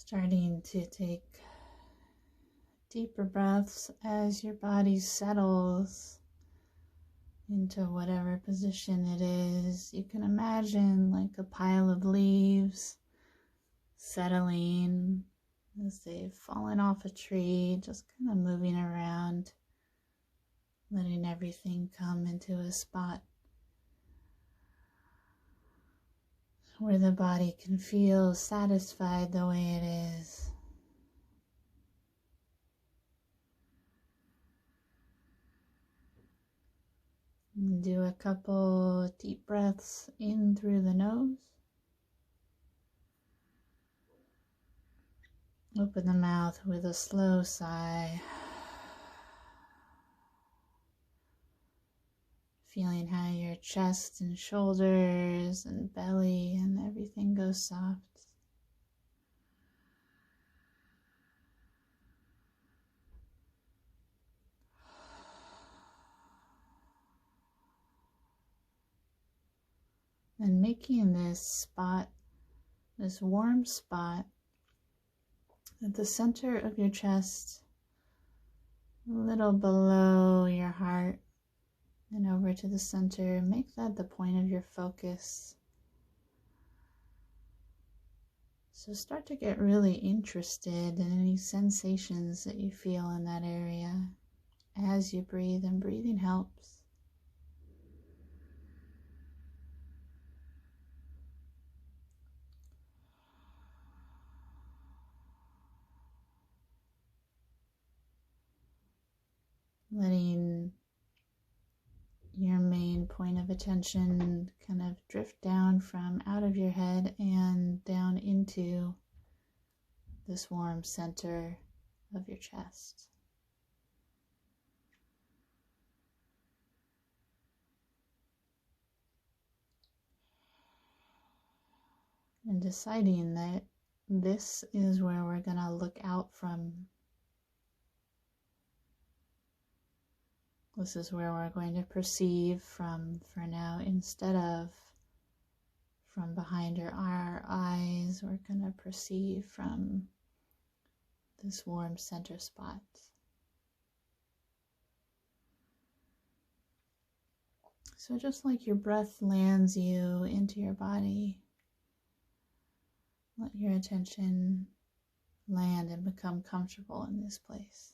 Starting to take deeper breaths as your body settles into whatever position it is. You can imagine like a pile of leaves settling as they've fallen off a tree, just kind of moving around, letting everything come into a spot where the body can feel satisfied the way it is. And do a couple deep breaths in through the nose. Open the mouth with a slow sigh. Feeling how your chest and shoulders and belly and everything goes soft. And making this spot, this warm spot at the center of your chest, a little below your heart and over to the center. Make that the point of your focus. So start to get really interested in any sensations that you feel in that area as you breathe, and breathing helps. Letting your main point of attention kind of drift down from out of your head and down into this warm center of your chest. And deciding that this is where we're going to look out from. This is where we're going to perceive from for now, instead of from behind our eyes. We're going to perceive from this warm center spot. So just like your breath lands you into your body, let your attention land and become comfortable in this place.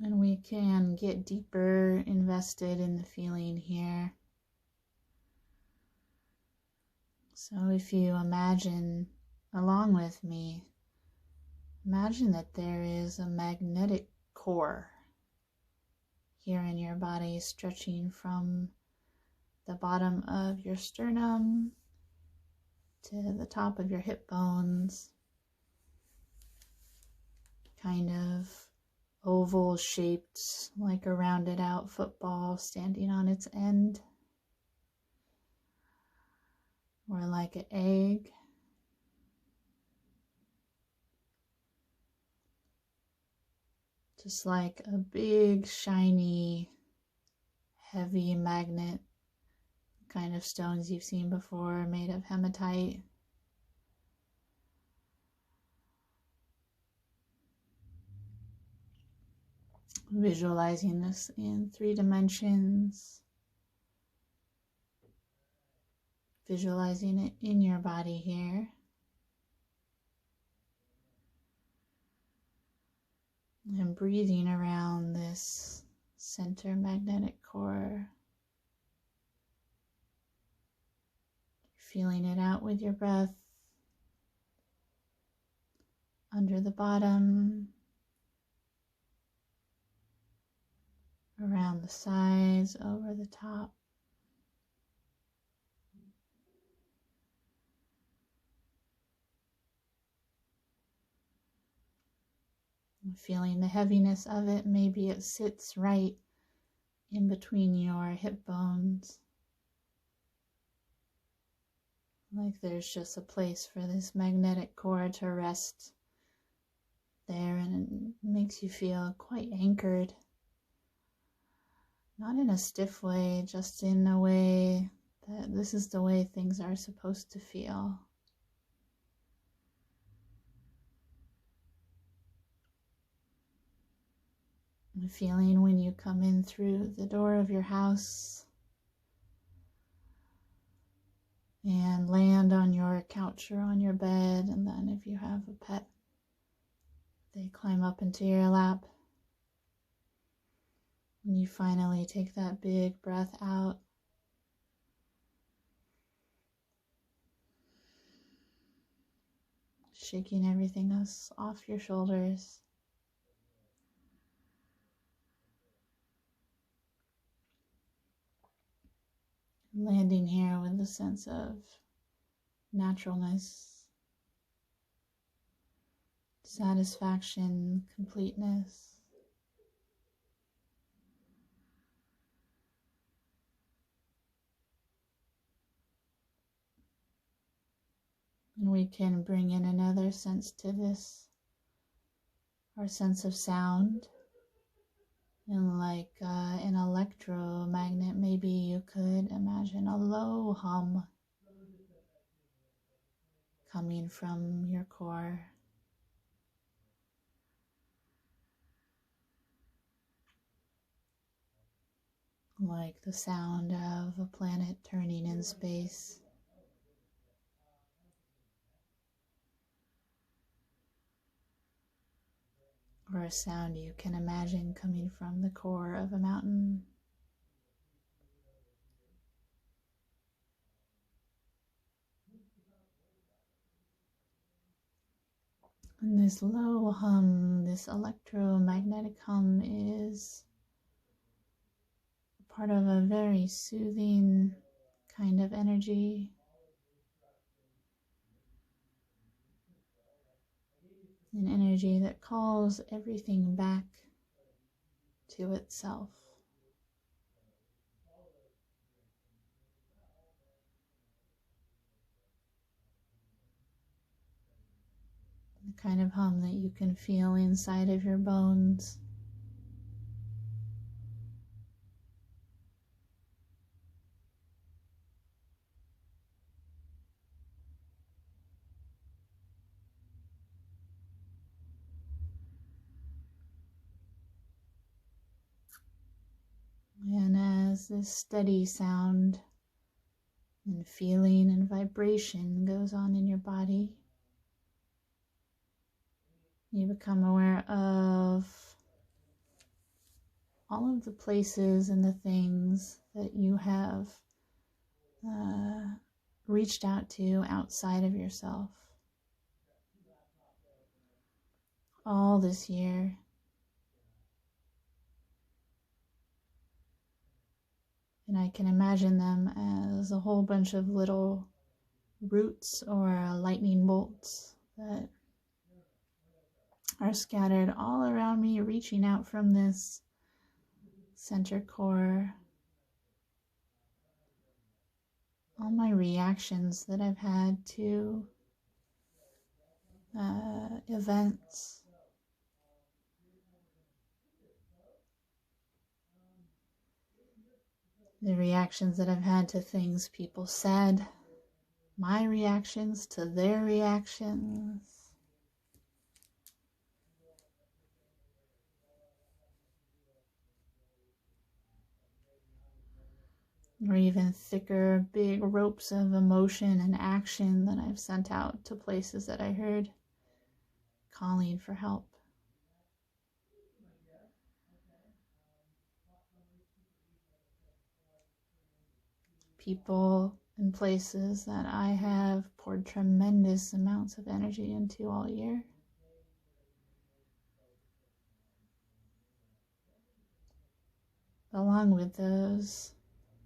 And we can get deeper invested in the feeling here. So if you imagine along with me, imagine that there is a magnetic core here in your body, stretching from the bottom of your sternum to the top of your hip bones, kind of oval shaped like a rounded out football standing on its end, or like an egg. Just like a big, shiny, heavy magnet, kind of stones you've seen before, made of hematite. Visualizing this in 3 dimensions. Visualizing it in your body here. And breathing around this center magnetic core. Feeling it out with your breath. Under the bottom. Around the sides, over the top. Feeling the heaviness of it. Maybe it sits right in between your hip bones. Like there's just a place for this magnetic core to rest there, and it makes you feel quite anchored. Not in a stiff way, just in a way that this is the way things are supposed to feel. The feeling when you come in through the door of your house and land on your couch or on your bed, and then if you have a pet, they climb up into your lap. When you finally take that big breath out, shaking everything else off your shoulders. Landing here with a sense of naturalness, satisfaction, completeness. And we can bring in another sense to this, our sense of sound. And like an electromagnet, maybe you could imagine a low hum coming from your core. Like the sound of a planet turning in space. Or a sound you can imagine coming from the core of a mountain. And this low hum, this electromagnetic hum, is part of a very soothing kind of energy. An energy that calls everything back to itself. The kind of hum that you can feel inside of your bones. And as this steady sound and feeling and vibration goes on in your body, you become aware of all of the places and the things that you have reached out to outside of yourself all this year. And I can imagine them as a whole bunch of little roots or lightning bolts that are scattered all around me, reaching out from this center core. All my reactions that I've had to events, the reactions that I've had to things people said, my reactions to their reactions. Or even thicker, big ropes of emotion and action that I've sent out to places that I heard calling for help. People and places that I have poured tremendous amounts of energy into all year. Along with those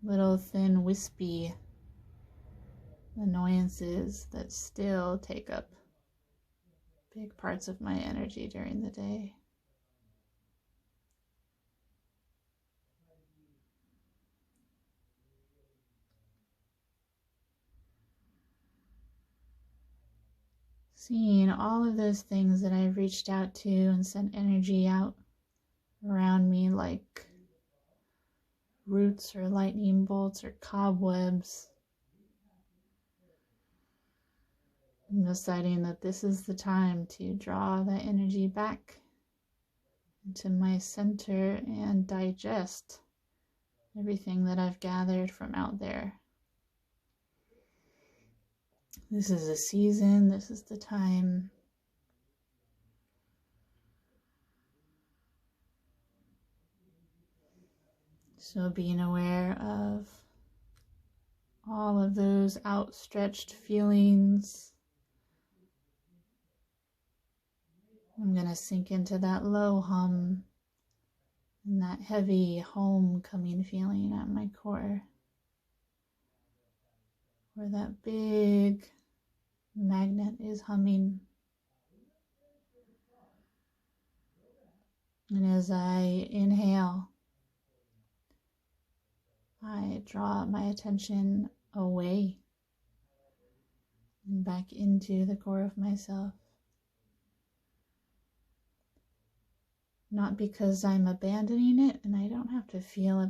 little thin wispy annoyances that still take up big parts of my energy during the day. Seeing all of those things that I've reached out to and sent energy out around me like roots or lightning bolts or cobwebs. I'm deciding that this is the time to draw that energy back into my center and digest everything that I've gathered from out there. This is a season, this is the time. So being aware of all of those outstretched feelings. I'm going to sink into that low hum and that heavy homecoming feeling at my core, where that big magnet is humming. And as I inhale, I draw my attention away and back into the core of myself. Not because I'm abandoning it, and I don't have to feel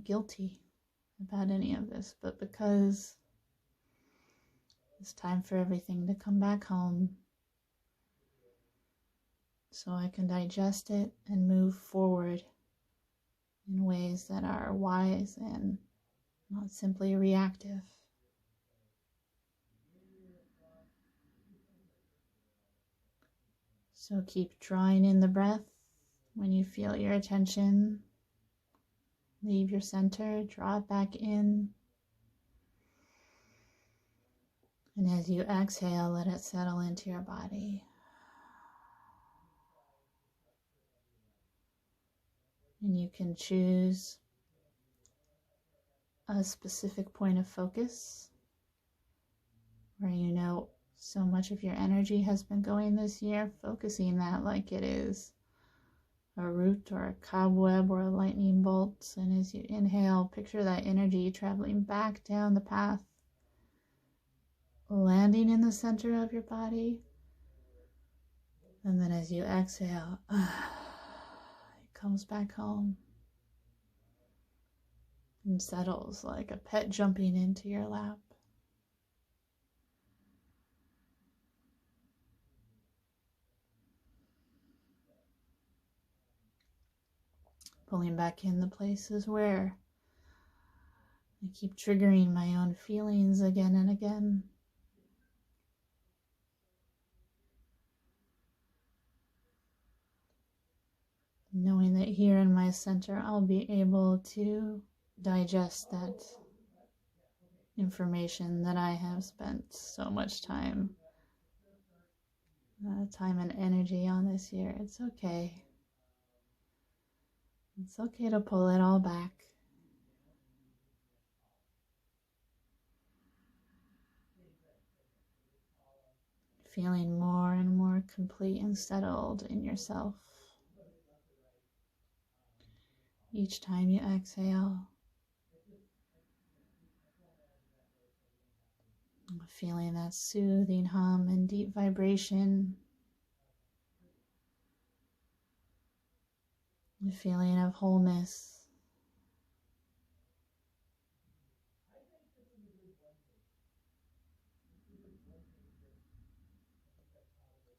guilty about any of this, but because it's time for everything to come back home so I can digest it and move forward in ways that are wise and not simply reactive. So keep drawing in the breath. When you feel your attention leave your center, draw it back in. And as you exhale, let it settle into your body. And you can choose a specific point of focus where you know so much of your energy has been going this year, focusing that like it is a root or a cobweb or a lightning bolt. And as you inhale, picture that energy traveling back down the path, landing in the center of your body. And then as you exhale, it comes back home and settles like a pet jumping into your lap. Pulling back in the places where I keep triggering my own feelings again and again. Knowing that here in my center, I'll be able to digest that information that I have spent so much time and energy on this year. It's okay. It's okay to pull it all back. Feeling more and more complete and settled in yourself. Each time you exhale, feeling that soothing hum and deep vibration. The feeling of wholeness.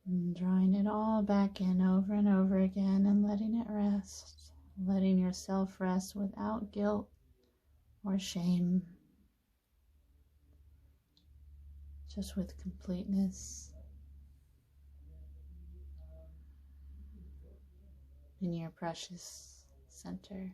And drawing it all back in over and over again and letting it rest. Letting yourself rest without guilt or shame. Just with completeness. In your precious center.